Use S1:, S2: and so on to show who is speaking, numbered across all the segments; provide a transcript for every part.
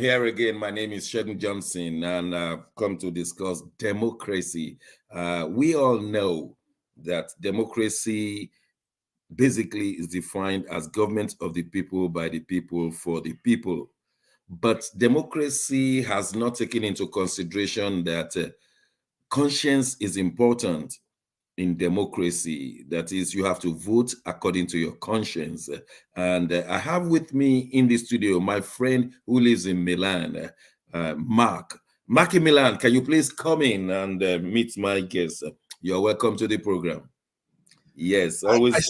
S1: here again. My name is Sheldon Johnson, and I've come to discuss democracy. We all know that democracy basically is defined as government of the people, by the people, for the people. But democracy has not taken into consideration that conscience is important in democracy. That is, you have to vote according to your conscience. And I have with me in the studio my friend who lives in Milan, Mark. Mark in Milan, can you please come in and meet my guest? You're welcome to the program. Yes, always.
S2: I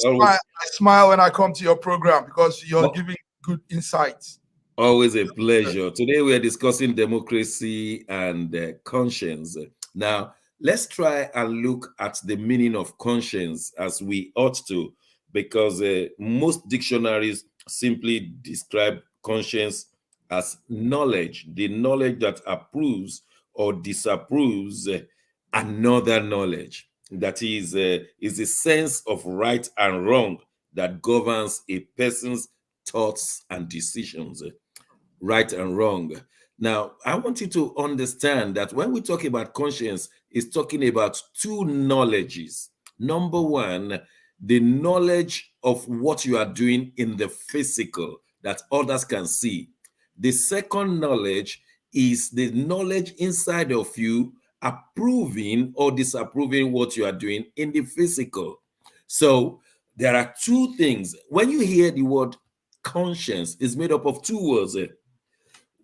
S2: smile when I come to your program because you're giving good insights.
S1: Always a pleasure. Today we are discussing democracy and conscience. Now, let's try and look at the meaning of conscience as we ought to, because most dictionaries simply describe conscience as knowledge, the knowledge that approves or disapproves another knowledge. That is a sense of right and wrong that governs a person's thoughts and decisions. Right and wrong. Now, I want you to understand that when we talk about conscience, it's talking about two knowledges. Number one, the knowledge of what you are doing in the physical that others can see. The second knowledge is the knowledge inside of you approving or disapproving what you are doing in the physical. So there are two things. When you hear the word conscience, it's made up of two words.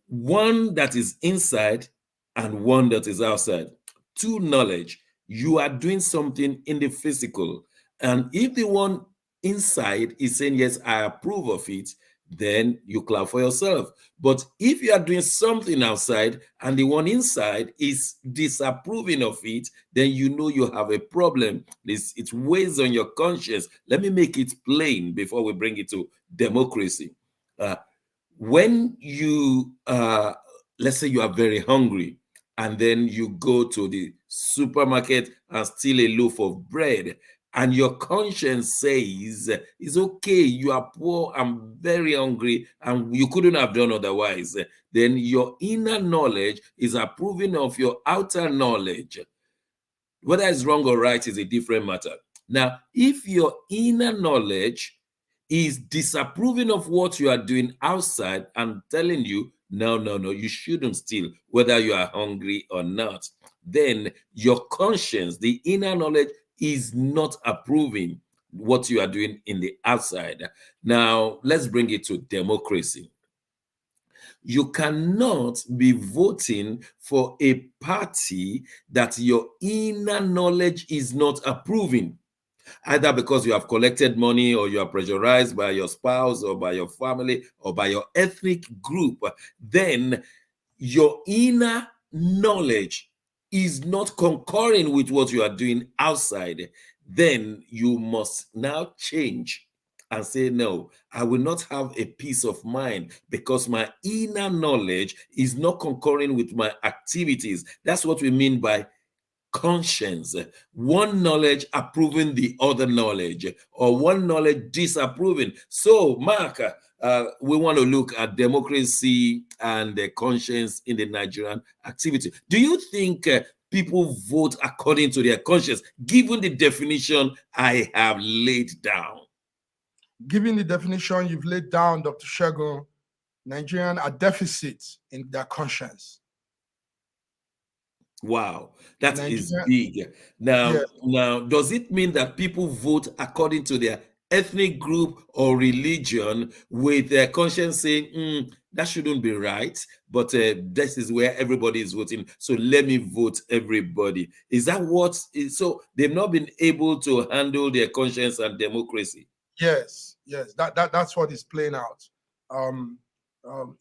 S1: One that is inside and one that is outside. Two knowledge. You are doing something in the physical. And if the one inside is saying, yes, I approve of it, then you clap for yourself. But if you are doing something outside and the one inside is disapproving of it, then you know you have a problem. It weighs on your conscience. Let me make it plain before we bring it to democracy. When you let's say you are very hungry and then you go to the supermarket and steal a loaf of bread, and your conscience says it's okay, you are poor and very hungry and you couldn't have done otherwise, then your inner knowledge is approving of your outer knowledge. Whether it's wrong or right is a different matter. Now, if your inner knowledge is disapproving of what you are doing outside and telling you, no, you shouldn't steal, whether you are hungry or not, then your conscience, the inner knowledge, is not approving what you are doing in the outside. Now, let's bring it to democracy. You cannot be voting for a party that your inner knowledge is not approving, either because you have collected money or you are pressurized by your spouse or by your family or by your ethnic group. Then your inner knowledge is not concurring with what you are doing outside. Then you must now change and say, no, I will not have a peace of mind because my inner knowledge is not concurring with my activities. That's what we mean by conscience. One knowledge approving the other knowledge, or one knowledge disapproving. So, Mark, we want to look at democracy and the conscience in the Nigerian activity. Do you think people vote according to their conscience, given the definition I have laid down?
S2: Given the definition you've laid down, Dr. Shegun, Nigerians are deficits in their conscience.
S1: Wow, that is big. Now, does it mean that people vote according to their ethnic group or religion with their conscience saying, that shouldn't be right, but this is where everybody is voting, so let me vote everybody? Is that what is? So they've not been able to handle their conscience and democracy?
S2: Yes, that's what is playing out.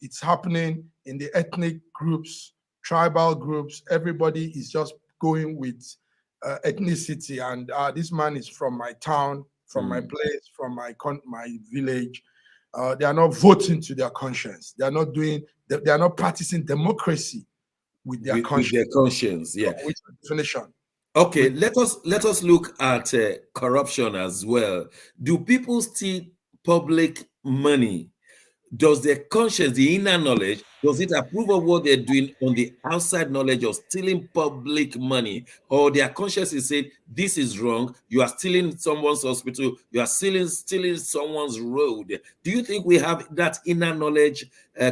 S2: It's happening in the ethnic groups, tribal groups. Everybody is just going with ethnicity, and this man is from my town, from my place, from my village. They are not voting to their conscience. They are not they are not practicing democracy with their conscience.
S1: With their conscience, yeah.
S2: Which definition?
S1: Okay, let us look at corruption as well. Do people steal public money does their conscience, the inner knowledge, does it approve of what they're doing on the outside knowledge of stealing public money? Or their conscience is saying, this is wrong, you are stealing someone's hospital, you are stealing someone's road. Do you think we have that inner knowledge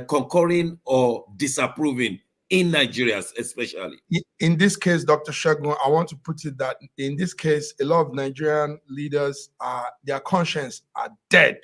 S1: concurring or disapproving in Nigeria especially?
S2: In this case, Dr. Segun, I want to put it that in this case, a lot of Nigerian leaders their conscience are dead.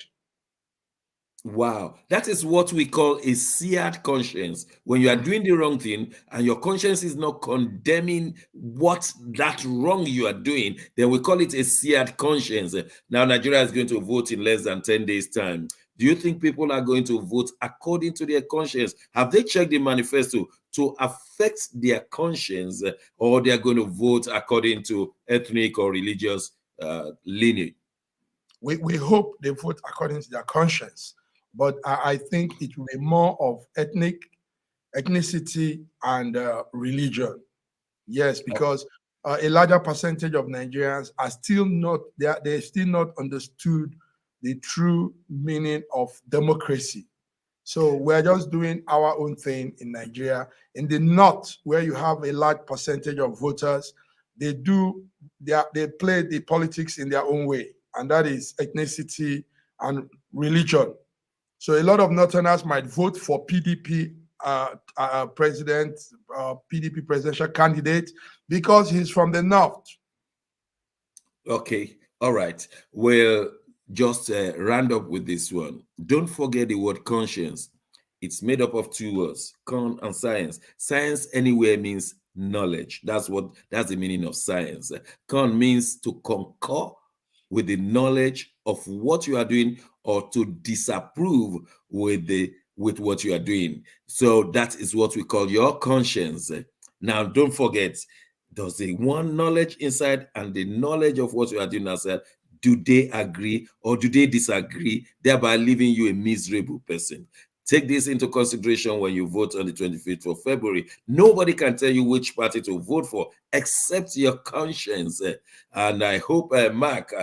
S1: Wow, that is what we call a seared conscience. When you are doing the wrong thing and your conscience is not condemning what that wrong you are doing, then we call it a seared conscience. Now, Nigeria is going to vote in less than 10 days' time. Do you think people are going to vote according to their conscience? Have they checked the manifesto to affect their conscience, or they are going to vote according to ethnic or religious lineage?
S2: We hope they vote according to their conscience. But I think it will be more of ethnicity and religion. Yes, because a larger percentage of Nigerians are still not, they're still not understood the true meaning of democracy. So we're just doing our own thing in Nigeria. In the north, where you have a large percentage of voters, they play the politics in their own way, and that is ethnicity and religion. So a lot of Northerners might vote for PDP PDP presidential candidate because he's from the north.
S1: Okay, all right. Well, just round up with this one. Don't forget the word conscience. It's made up of two words, con and science. Science anywhere means knowledge. That's the meaning of science. Con means to concur with the knowledge of what you are doing, or to disapprove with what you are doing. So that is what we call your conscience. Now, don't forget, does the one knowledge inside and the knowledge of what you are doing outside, do they agree or do they disagree, thereby leaving you a miserable person? Take this into consideration when you vote on the 25th of February. Nobody can tell you which party to vote for except your conscience. And I hope, Mark,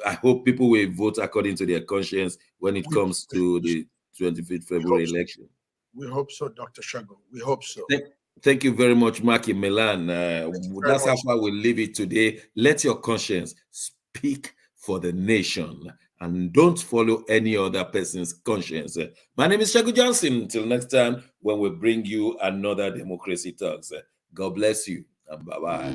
S1: I hope people will vote according to their conscience when it comes to the 25th February election.
S2: We hope so, Dr. Segun. We hope so.
S1: Thank you very much, Mark in Milan. That's how far we'll leave it today. Let your conscience speak for the nation, and don't follow any other person's conscience. My name is Segun Johnson. Until next time, when we bring you another Democracy Talks. God bless you, and bye-bye.